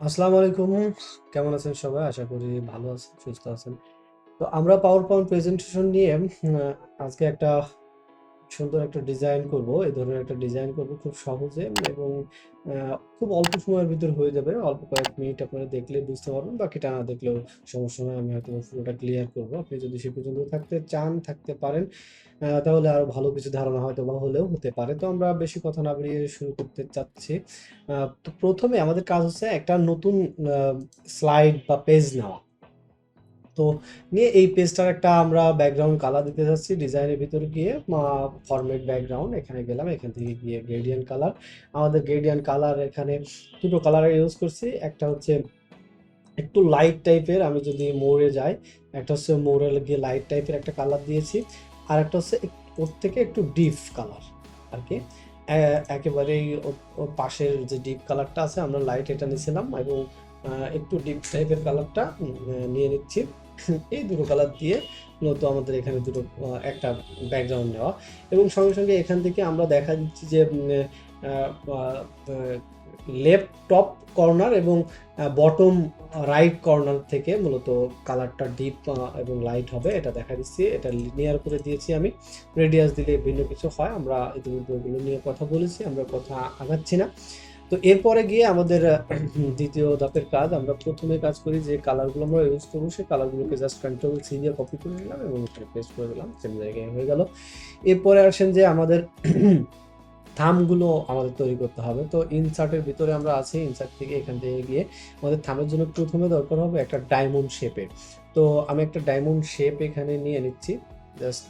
আসসালামু আলাইকুম। কেমন আছেন সবাই? আশা করি ভালো আছেন, সুস্থ আছেন। তো আমরা পাওয়ার পয়েন্ট প্রেজেন্টেশন নিয়ে আজকে একটা সুন্দর একটা ডিজাইন করব। এই ধরনের একটা ডিজাইন করব খুব সহজে এবং খুব অল্প সময়ের ভিতর হয়ে যাবে। অল্প কয়েক মিনিট আপনারা দেখলে বুঝতে পারবেন। বাকিটা না দেখলেও সমস্যা নয়। আমি হয়তো পুরোটা ক্লিয়ার করব। আপনি যদি সে পর্যন্ত থাকতে চান, থাকতে পারেন। তাহলে আরো ভালো কিছু ধারণা হয়তোবা হলেও হতে পারে। তো আমরা বেশি কথা না বাড়িয়ে শুরু করতে চাচ্ছি। তো ১ম এ আমাদের কাজ হচ্ছে একটা নতুন আ স্লাইড বা পেজ নেওয়া। তো নিয়ে এই পেজটার একটা আমরা ব্যাকগ্রাউন্ড কালার দিতে যাচ্ছি। ডিজাইনের ভিতরে গিয়ে ফরমেট ব্যাকগ্রাউন্ড এখানে গেলাম। এখান থেকে গিয়ে গ্রেডিয়েন্ট কালার। আমাদের গ্রেডিয়েন্ট কালার এখানে ২ টো কালারের ইউজ করছি। একটা হচ্ছে একটু লাইট টাইপের, আমি যদি মোড়ে যাই, একটা হচ্ছে মোড়ে গিয়ে লাইট টাইপের একটা কালার দিয়েছি। আরেকটা হচ্ছে ওর থেকে একটু ডিপ কালার আরকি। একেবারেই ওর পাশের যে ডিপ কালারটা আছে আমরা লাইট এটা নিছিলাম এবং একটু ডিপ টাইপের কালারটা নিয়ে নিচ্ছি। এই দুটো কালার দিয়ে মূলত আমাদের এখানে দুটো একটা ব্যাকগ্রাউন্ড নেওয়া এবং সঙ্গে, সঙ্গে এখান থেকে আমরা দেখা যাচ্ছে যে আ আ লেফট টপ কর্নার এবং বটম রাইট কর্নার থেকে মূলত কালারটা ডিপ এবং লাইট হবে এটা দেখা দিচ্ছি। এটা লিনিয়ার করে দিয়েছি আমি। রেডিয়াস দিলে ভিন্ন কিছু হয়। আমরা ইতিমধ্যে ওগুলো নিয়ে কথা বলেছি। আমরা কথা আগাচ্ছি না। তো এরপরে গিয়ে আমাদের ২য় ধাপের কাজ, আমরা ১ম এ কাজ করি যে কালারগুলো আমরা ইউজ করব সেই কালারগুলোকে জাস্ট কন্ট্রোল সি দিয়ে কপি করে নিলাম এবং এখানে পেস্ট করে দিলাম। সেম জায়গায় হয়ে গেল। এরপরে আসেন যে আমাদের থামগুলো আমাদের তৈরি করতে হবে। তো ইনসার্টের ভিতরে আমরা আছি। ইনসার্ট থেকে এখান থেকে গিয়ে আমাদের থামের জন্য ১ম এ দরকার হবে একটা ডায়মন্ড শেপের। তো আমি একটা ডায়মন্ড শেপ এখানে নিয়ে নিচ্ছি। জাস্ট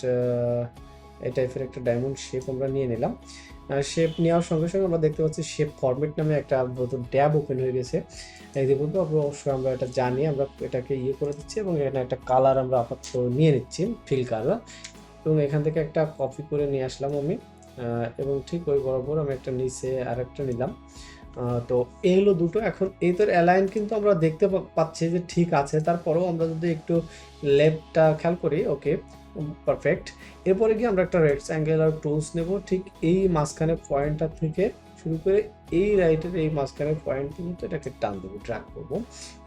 এই টাইপের একটা ডায়মন্ড শেপ আমরা নিয়ে নিলাম। শেপ নেওয়ার সঙ্গে, সঙ্গে আমরা দেখতে পাচ্ছি শেপ ফরম্যাট নামে একটা নতুন ট্যাব ওপেন হয়ে গেছে। এই যে বলবো অবশ্যই আমরা এটা জানি। আমরা এটাকে করে দিচ্ছি এবং এখানে একটা কালার আমরা আপাতত নিয়ে নিচ্ছি, ফিল কালার। এবং এখান থেকে একটা কপি করে নিয়ে আসলাম আমি। এবং ঠিক ওই বরাবর আমি একটা নিচে আরেকটা নিলাম। তো এই হলো দুটো। এখন এদের অ্যালাইন কিন্তু আমরা দেখতে পাচ্ছি যে ঠিক আছে। তারপরেও আমরা যদি একটু লেফটটা খেয়াল করি, ওকে, পারফেক্ট। এরপরে গিয়ে আমরা একটা রেক্ট্যাঙ্গুলার টুলস নেব। ঠিক এই মাঝখানে পয়েন্টটা থেকে শুরু করে এই রাইটের এই মাঝখানের পয়েন্ট পর্যন্ত এটাকে টান দেবো, ড্র্যাগ করব।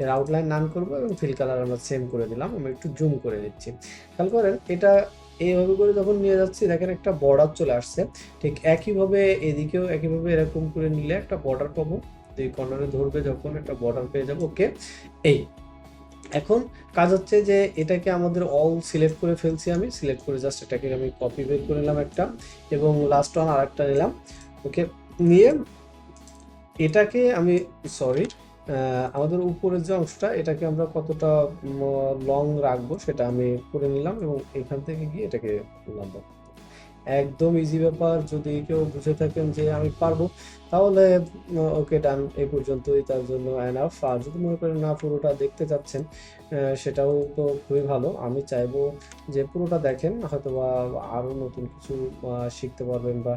এর আউটলাইন নান করব এবং ফিল কালার আমরা সেম করে দিলাম। আমি একটু জুম করে দিচ্ছি। খেয়াল করেন এটা এইভাবে করে যখন নিয়ে যাচ্ছি দেখেন একটা বর্ডার চলে আসছে। ঠিক একইভাবে এদিকেও একইভাবে এরকম করে নিলে একটা বর্ডার পাবো। ২ কর্নারে ধরবে যখন একটা বর্ডার পেয়ে যাবো। ওকে। এই এখন কাজ হচ্ছে যে এটাকে আমাদের অল সিলেক্ট করে ফেলছি আমি। সিলেক্ট করে জাস্ট এটাকে আমি কপি বের করে নিলাম একটা এবং লাস্ট ওয়ান আরেকটা নিলাম। ওকে। নিয়ে এটাকে আমি সরি আমাদের উপরের যে অংশটা এটাকে আমরা কতটা লং রাখবো সেটা আমি করে নিলাম এবং এখান থেকে গিয়ে এটাকে লম্বা করব। একদম ইজি ব্যাপার। যদি কেউ বুঝে থাকেন যে আমি পারবো তাহলে ওকে ডান, এই পর্যন্তই তার জন্য এনাফ। আর যদি মনে করেন না পুরোটা দেখতে চাচ্ছেন সেটাও তো খুবই ভালো। আমি চাইবো যে পুরোটা দেখেন, হয়তোবা আরো নতুন কিছু শিখতে পারবেন বা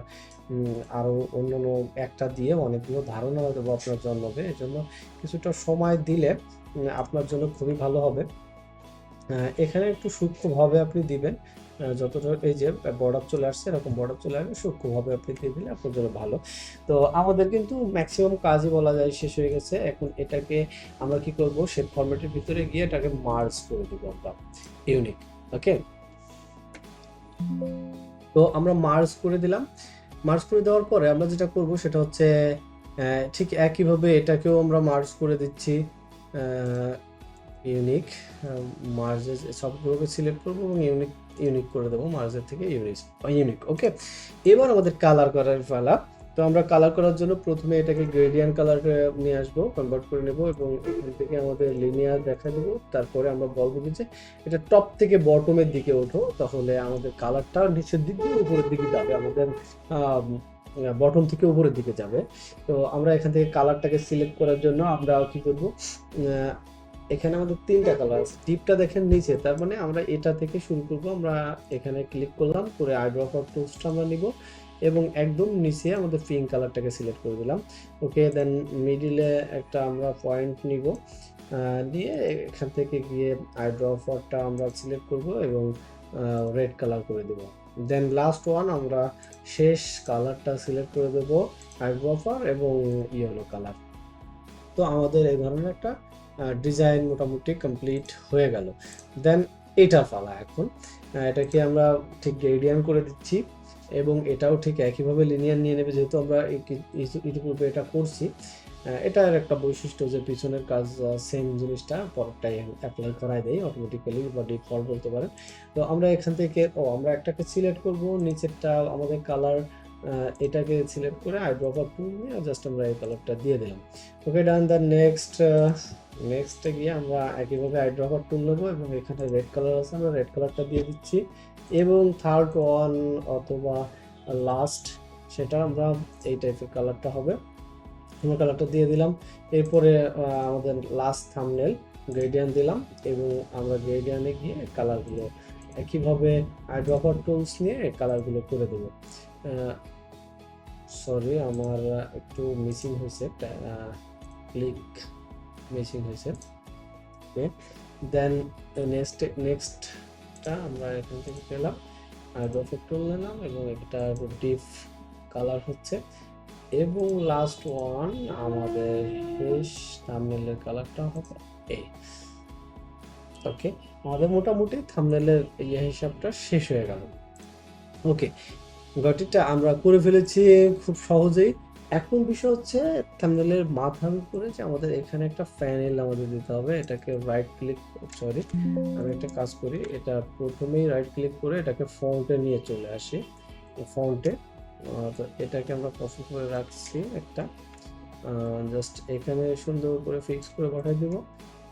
আরো অন্যান্য একটা দিয়ে অনেকগুলো ধারণা হয়তোবা আপনার জন্মাবে। এজন্য কিছুটা সময় দিলে আপনার জন্য খুবই ভালো হবে। এখানে একটু সূক্ষ্মভাবে আপনি দিবেন। যতটা এই যে বর্ডার চলে আসছে, এরকম বর্ডার চলে আসবে, সূক্ষ্মভাবে আপনি দিয়ে দিলে আপনার জন্য ভালো। তো আমাদের কিন্তু মেক্সিমাম কাজই বলা যায় শেষ হয়ে গেছে। এখন এটাকে আমরা কি করব? শেপ ফরম্যাটের ভিতরে গিয়ে এটাকে মার্জ করে দিব আমরা। ইউনিক। ওকে? তো আমরা মার্জ করে দিলাম। মার্জ করে দেওয়ার পরে আমরা যেটা করব সেটা হচ্ছে ঠিক একইভাবে এটাকেও আমরা মার্জ করে দিচ্ছি। আ ইউনিক মার্জেস সবগুলোকে সিলেক্ট করব এবং ইউনিক ইউনিক করে দেবো। মার্জের থেকে ইউনিক। ওকে। এবার আমাদের কালার করার পালা। তো আমরা কালার করার জন্য ১ম এ এটাকে গ্রেডিয়েন্ট কালার নিয়ে আসবো, কনভার্ট করে নেব এবং এখান থেকে আমাদের লিনিয়ার দেখা দেব। তারপরে আমরা বলব কি যে এটা টপ থেকে বটমের দিকে ওঠো, তাহলে আমাদের কালারটা নিচের দিক দিয়ে উপরের দিকে যাবে। আমাদের আম বটম থেকে উপরের দিকে যাবে। তো আমরা এখান থেকে কালারটাকে সিলেক্ট করার জন্য আমরা কি করব? আ এখানে আমাদের ৩ টা কালার আছে। ডিপটা দেখেন নিচে। তার মানে আমরা এটা থেকে শুরু করব। আমরা এখানে ক্লিক করলাম। করে আইড্রপার টুলসটা আমরা নিব এবং একদম নিচে আমাদের পিঙ্ক কালারটাকে সিলেক্ট করে দিলাম। ওকে, দেন মিডলে একটা আমরা পয়েন্ট নিব। নিয়ে এখান থেকে গিয়ে আইড্রপারটা আমরা সিলেক্ট করব এবং রেড কালার করে দেব। দেন লাস্ট ওয়ান আমরা শেষ কালারটা সিলেক্ট করে দেব আইড্রপার এবং ইয়েলো কালার। তো আমাদের এই ধরনের একটা ডিজাইন মোটামুটি কমপ্লিট হয়ে গেল। দেন এটা ফালা এখন এটাকে আমরা ঠিক গ্রেডিয়েন্ট করে দিচ্ছি এবং এটাও ঠিক একইভাবে লিনিয়ার নিয়ে নেবে, যেহেতু আমরা ইতিপূর্বে এটা করছি। এটার একটা বৈশিষ্ট্য যে পিছনের কাজ সেম জিনিসটা পরেরটাই অ্যাপ্লাই করায় দেয় অটোমেটিক্যালি বা ডিফল্ট বলতে পারেন। তো আমরা এখান থেকে আমরা একটাকে সিলেক্ট করব, নিচেরটা আমাদের কালার, এটাকে সিলেক্ট করে আইড্রপার টুল নিয়ে জাস্ট আমরা এই কালারটা দিয়ে দিলাম। ওকে ডান। দ্য নেক্সটে গিয়ে আমরা একইভাবে আইড্রপার টুল নেবো এবং এখানে রেড কালার আছে, আমরা রেড কালারটা দিয়ে দিচ্ছি এবং থার্ড ওয়ান অথবা লাস্ট সেটা আমরা এই টাইপের কালারটা হবে, আমরা কালারটা দিয়ে দিলাম। এরপরে আমাদের লাস্ট থাম্বনেল গ্রেডিয়েন্ট দিলাম এবং আমরা গ্রেডিয়েন্টে গিয়ে কালারগুলো একইভাবে আইড্রপার টুলস নিয়ে কালারগুলো করে দেবো। সরি আমার একটু মিসিং হয়েছে, ক্লিক মিসিং হয়েছে। ওকে দেন নেক্সটটা আমরা এখান থেকে পেলাম, আইড্রপার টুল নিলাম এবং এটা ডিপ কালার হচ্ছে এবং লাস্ট ওয়ান আমাদের শেষ থাম্বনেলের কালারটা হবে এই। ওকে আমাদের মোটামুটি থাম্বনেলের হিসাবটা শেষ হয়ে গেল। ওকে গটিটা আমরা করে ফেলেছি খুব সহজেই। এখন বিষয় হচ্ছে থাম্বনেলের মাথার উপরে যে আমাদের এখানে একটা প্যানেল আমাদের দিতে হবে। এটাকে রাইট ক্লিক, সরি আমি একটা কাজ করি, এটা প্রথমেই রাইট ক্লিক করে এটাকে ফন্টে নিয়ে চলে আসি। ফন্টে তো এটাকে আমরা কপি করে রাখছি একটা, জাস্ট এখানে সুন্দর করে ফিক্স করে পাঠিয়ে দিব।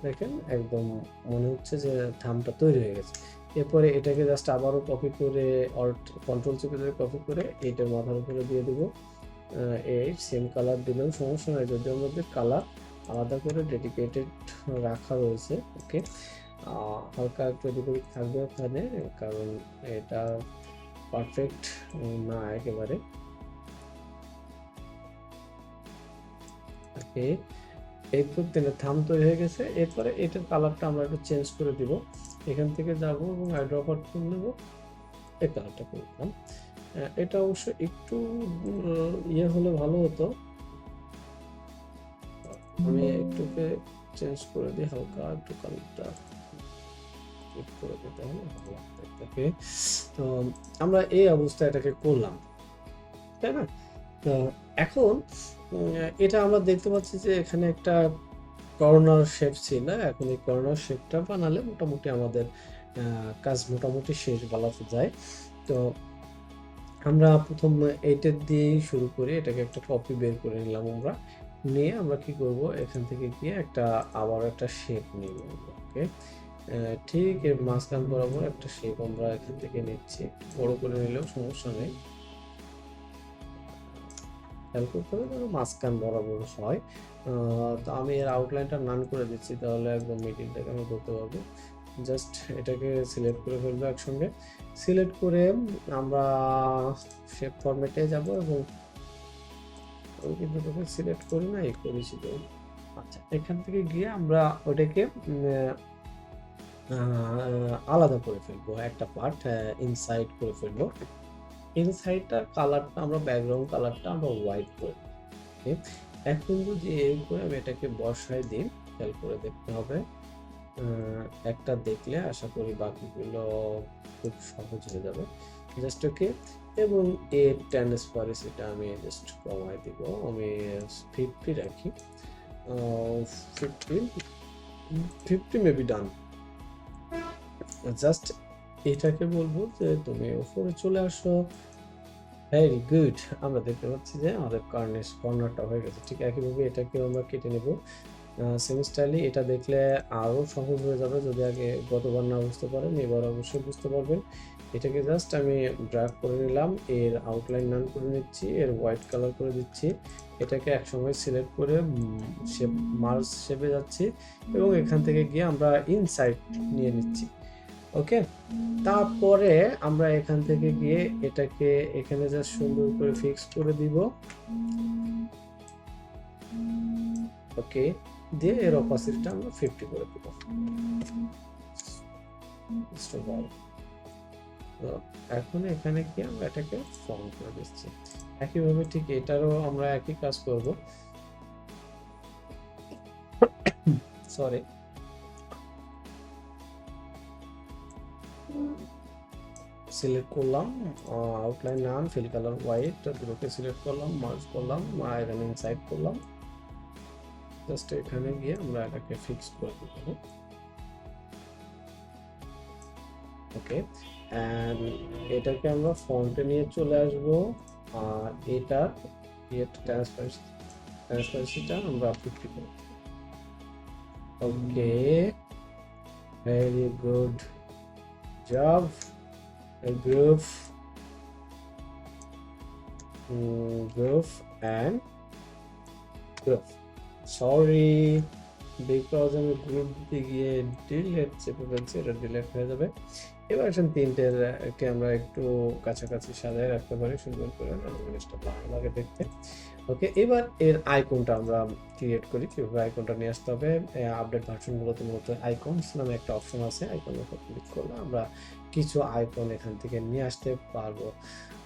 দেখেন একদম মনে হচ্ছে যে থামটা তৈরি হয়ে গেছে। এরপরে এটাকে জাস্ট আবারও কপি করে অল্ট কন্ট্রোল চেপে ধরে কপি করে এইটার মাথার উপরে দিয়ে দেবো। এই সেম কালার দিলেও সমস্যা নাই, যদি আমাদের কালার আলাদা করে ডেডিকেটেড রাখা রয়েছে। ওকে হালকা একটু এদিক থাকবে ওখানে, কারণ এটা পারফেক্ট না একেবারে। ওকে এই তো থাম তৈরি হয়ে গেছে। এরপরে এটার কালারটা আমরা একটু চেঞ্জ করে দিব, এখান থেকে যাব এবং আইড্রপার টুল নেব, এই কালারটা করে দিলাম। এটা অবশ্য একটু ইয়ে হলে ভালো হতো, আমি একটুকে চেঞ্জ করে দিই, হালকা একটু কালারটা করে দিতে হবে ভালো লাগবে। তো আমরা এই অবস্থায় এটাকে করলাম, তাই না? তো এখন এটা আমরা দেখতে পাচ্ছি যে এখানে একটা কর্নার শেপ ছিল, এখন এই কর্নার শেপটা বানালে মোটামুটি আমাদের কাজ মোটামুটি শেষ বলা যায়। তো আমরা প্রথম এইটা দিয়েই শুরু করি, এটাকে একটা কপি বের করে নিলাম আমরা, নিয়ে আমরা কি করব এখান থেকে গিয়ে আবার একটা শেপ নিব। ওকে ঠিক এর মাঝখান বরাবর একটা শেপ আমরা এখান থেকে নিচ্ছি, বড় করে নিলেও সমস্যা নেই, খেয়াল করতে হবে যেন মাঝখান বরাবর হয়। তো আমি এর আউটলাইনটা নান করে দিচ্ছি, তাহলে একদম মিডিলটাকে আমরা ধরতে পারবো। জাস্ট এটাকে সিলেক্ট করে ফেলবো একসঙ্গে, সিলেক্ট করে আমরা শেপ ফরম্যাটে যাব এবং আমি কিন্তু ওটাকে সিলেক্ট করি না, এই করেছি তো। আচ্ছা এখান থেকে গিয়ে আমরা ওটাকে আলাদা করে ফেলবো, একটা পার্ট ইনসাইড করে ফেলবো। ইনসাইডটার কালারটা আমরা ব্যাকগ্রাউন্ড কালারটা আমরা হোয়াইট করে দিই। এখন যদি এই করে আমি এটাকে বসায় দিই, খেয়াল করে দেখতে হবে, একটা দেখলে আশা করি বাকিগুলো খুব সহজ হয়ে যাবে। জাস্ট ওকে এবং এর ট্রান্সপারেন্সিটা আমি জাস্ট কমাই দিব, আমি 50 রাখি, 50 মেবি ডান। জাস্ট এটাকে বলবো যে তুমি উপরে চলে আসো। ভেরি গুড, আমরা দেখতে পাচ্ছি যে আমাদের কর্নারটা হয়ে গেছে। ঠিক একইভাবে এটাকেও আমরা কেটে নেব সেম স্টাইলে। এটা দেখলে আরও সহজ হয়ে যাবে, যদি আগে গতবার না বুঝতে পারেন এবার অবশ্যই বুঝতে পারবেন। এটাকে জাস্ট আমি ড্র্যাগ করে নিলাম, এর আউটলাইন নান করে নিচ্ছি, এর হোয়াইট কালার করে দিচ্ছি, এটাকে একসঙ্গে সিলেক্ট করে শেপ মার্জ শেপে যাচ্ছি এবং এখান থেকে গিয়ে আমরা ইনসাইড নিয়ে নিচ্ছি। ওকে তারপরে আমরা এখান থেকে গিয়ে এটাকে এখানে জাস্ট সুন্দর করে ফিক্স করে দিব। ওকে দিয়ে এর অপাসিটিটা আমরা 50 করে দেব। এখন এখানে কি আমরা এটাকে ফর্ম করে দিচ্ছি, একইভাবে ঠিক এটারও আমরা একই কাজ করব। সরি, সিলেক্ট করলাম আউটলাইন নাম, ফিল কালার হোয়াইট, গ্রুপে সিলেক্ট করলাম, মার্জ করলাম, এখানে ইনসাইড করলাম, জাস্ট এখানে গিয়ে আমরা এটাকে ফিক্স করে দেবো। ওকে, এন্ড এটাকে আমরা ফন্টে নিয়ে চলে আসব, আর এটা ট্রান্সপারেন্সিটা আমরা 50 করব। Okay, very good job. Group and group, sorry because আমি গ্রুপ দিতে গিয়ে ডিলেট চেপে ফেলছি, এটা ডিলেট হয়ে যাবে। এবার আসেন তিনটের কে আমরা একটু কাছাকাছি সাজায় রাখতে পারি সুন্দর করে, জিনিসটা ভালো লাগে দেখতে। ওকে, এবার এর আইকনটা আমরা ক্রিয়েট করি। কিভাবে আইকনটা নিয়ে আসতে হবে, আপডেট ভার্সনগুলোতে মূলত আইকনস নামে একটা অপশন আছে, আইকনের উপর ক্লিক করলে আমরা কিছু আইকন এখান থেকে নিয়ে আসতে পারবো।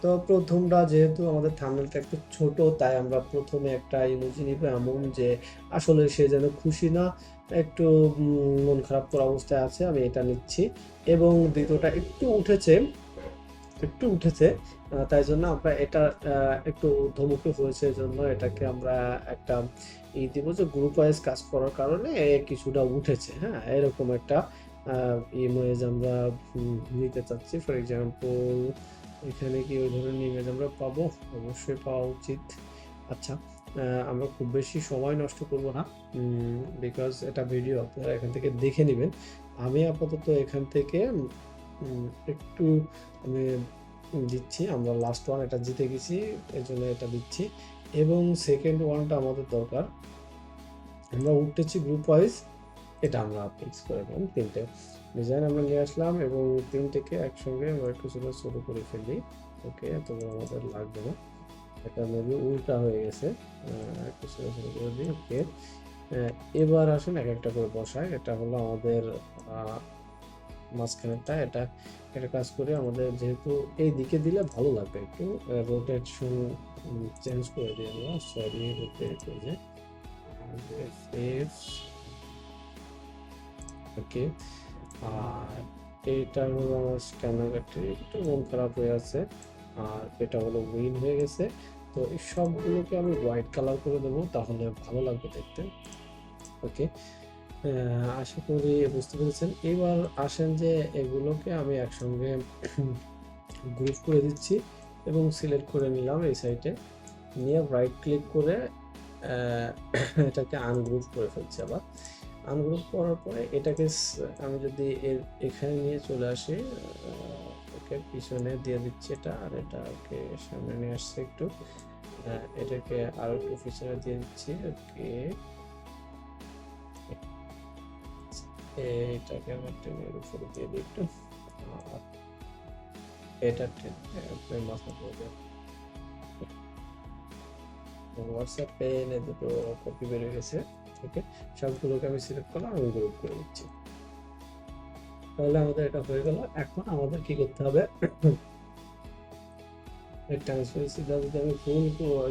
তো প্রথমটা যেহেতু আমাদের থাম্বনেলটা একটু ছোট, তাই আমরা প্রথমে একটা ইমোজি নিব এমন যে আসলে সে যেন খুশি না, একটু মন খারাপ করা অবস্থায় আছে, আমি এটা নিচ্ছি। এবং দ্বিতীয়টা একটু উঠেছে, তাই জন্য আমরা এটা একটু ঊর্ধ্বমুখী হয়েছে, জন্য এটাকে আমরা একটা দিব যে গ্রুপ ওয়াইজ কাজ করার কারণে কিছুটা উঠেছে। হ্যাঁ, এরকম একটা ইমেজ আমরা নিতে চাচ্ছি। ফর এক্সাম্পল এখানে কি ওই ধরনের ইমেজ আমরা পাবো? অবশ্যই পাওয়া উচিত। আচ্ছা, আমরা খুব বেশি সময় নষ্ট করব না, বিকজ এটা ভিডিও আপনারা এখান থেকে দেখে নেবেন। আমি আপাতত এখান থেকে একটু আমি দিচ্ছি, আমরা লাস্ট ওয়ান এটা জিতে গেছি, এর জন্য এটা দিচ্ছি। এবং সেকেন্ড ওয়ানটা আমাদের দরকার, আমরা উঠতেছি গ্রুপ ওয়াইজ, এটা আমরা ফিক্স করে দিলাম। তিনটে ডিজাইন আমরা নিয়ে আসলাম এবং তিনটেকে একসঙ্গে আমরা একটু ছোটো করে ফেলি। ওকে, এত আমাদের লাগবে না, এটা মেবি উল্টা হয়ে গেছে, একটু ছোটো করে দিই। ওকে, এবার আসুন এক একটা করে বসাই। এটা হলো আমাদের মাঝখানেরটা, এটা একটা কাজ করে আমাদের যেহেতু এই দিকে দিলে ভালো লাগবে, একটু রোটেশন চেঞ্জ করে দিই আমরা, সরি রোটেট হয়ে যায়। ওকে, আর এইটা হলো আমার স্ক্যানার, একটু মন খারাপ হয়ে আছে, আর এটা হলো উইন হয়ে গেছে। তো এই সবগুলোকে আমি হোয়াইট কালার করে দেবো, তাহলে ভালো লাগবে দেখতে। ওকে, আশা করি বুঝতে পেরেছেন। এবার আসেন যে এগুলোকে আমি একসঙ্গে গ্রুপ করে দিচ্ছি এবং সিলেক্ট করে নিলাম এই সাইডে, নিয়ে রাইট ক্লিক করে এটাকে আনগ্রুপ করে ফেলছি। আবার আনগ্রুপ করার পরে এটাকে আমি যদি এখানে নিয়ে চলে আসি, ওকে পিছনে দিয়ে দিচ্ছি এটা, আর এটা ওকে সামনে নিয়ে আসছে একটু, এটাকে আরো একটু পিছনে দিয়ে দিচ্ছি। ওকে, এটাকে আমার টেনের উপরে দিয়ে দিই একটু, আর এটা টেনে মাথা করে দেব। হোয়াটসঅ্যাপে এনে দুটো কপি বেরিয়ে গেছে। ওকে, সবগুলোকে আমি সিলেক্ট করলাম, আমি গ্রুপ করে দিচ্ছি। তাহলে আমাদের এটা হয়ে গেল। এখন আমাদের কি করতে হবে, ট্রান্সপারেন্সিটা যদি আমি ফুল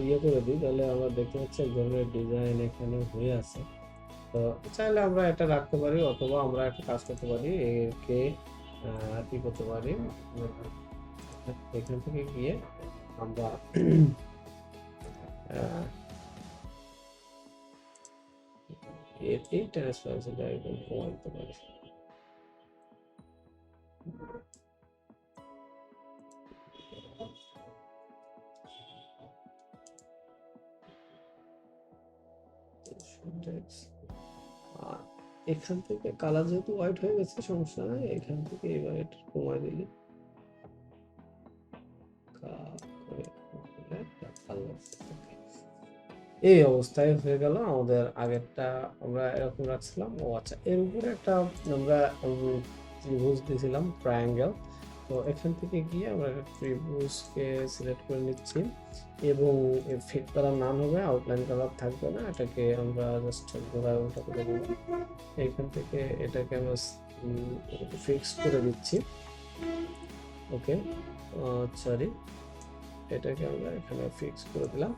ইয়ে করে দিই, তাহলে আমরা দেখতে পাচ্ছি এক ধরনের ডিজাইন এখানে হয়ে আছে। তো চাইলে আমরা এটা রাখতে পারি, অথবা আমরা একটা কাজ করতে পারি, একে কি করতে পারি, এখান থেকে গিয়ে আমরা এই ট্রান্সপারেন্সিটা একদম কমাই দিতে পারি। এখান থেকে কালার যেহেতু হোয়াইট হয়ে গেছে, সমস্যা নাই, এখান থেকে এবার এটা কমাই দিলে এই অবস্থায় হয়ে গেল আমাদের। আগেরটা আমরা এরকম রাখছিলাম। ও আচ্ছা, এর উপরে একটা আমরা ত্রিভুজ দিয়েছিলাম, ট্রায়াঙ্গেল। তো এখান থেকে গিয়ে আমরা ত্রিভুজকে সিলেক্ট করে নিচ্ছি এবং ফিট কালার নাম হবে, আউটলাইন কালার থাকবে না, এটাকে আমরা জাস্ট ঘোরায় ওটা করে দেবো। এখান থেকে এটাকে আমরা ফিক্স করে দিচ্ছি। ওকে, সরি, এটাকে আমরা এখানে ফিক্স করে দিলাম।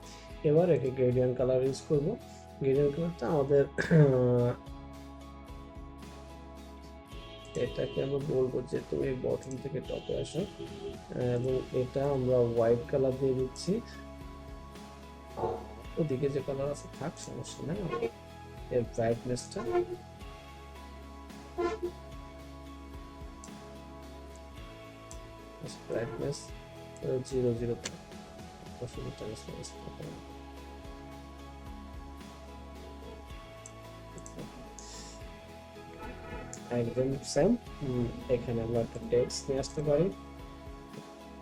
এবার একে গ্রেডিয়েন্ট কালার ইউজ করব। গ্রেডিয়েন্ট কালারটা আমাদের এটাকে আমরা বলবো যে তুমি বটম থেকে টপে আসো, এবং এটা আমরা হোয়াইট কালার দিয়ে দিচ্ছি। ওদিকে যে কালার আছে থাক, সমস্যা নেই। এর ব্রাইটনেসটা ব্রাইটনেস 0 0 একদম সেম। এখানে আমরা একটা টেক্সট নিয়ে আসতে পারি।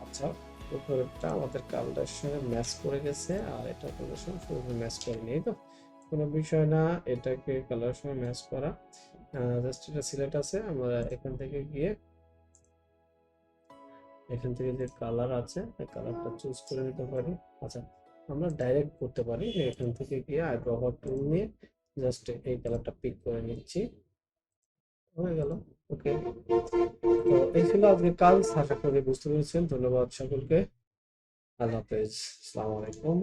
আচ্ছা, উপরেরটা আমাদের কালারের সঙ্গে ম্যাচ করে গেছে, আর এটা কালারের সঙ্গে পুরোপুরি ম্যাচ করেনি, এই তো কোনো বিষয় না। এটাকে কালারের সঙ্গে ম্যাচ করা, জাস্ট এটা সিলেক্ট আছে, আমরা এখান থেকে গিয়ে এখান থেকে যে কালার আছে এই কালারটা চুজ করে নিতে পারি। আচ্ছা, আমরা ডাইরেক্ট করতে পারি, এখান থেকে গিয়ে আইড্রপার টুল নিয়ে জাস্ট এই কালারটা পিক করে নিচ্ছি, হয়ে গেল। ওকে, তো এই ছিল আজকের কাজ। আশা করি বুঝতে পেরেছেন। ধন্যবাদ সকলকে। আল্লাহ হাফেজ, আসসালামু আলাইকুম।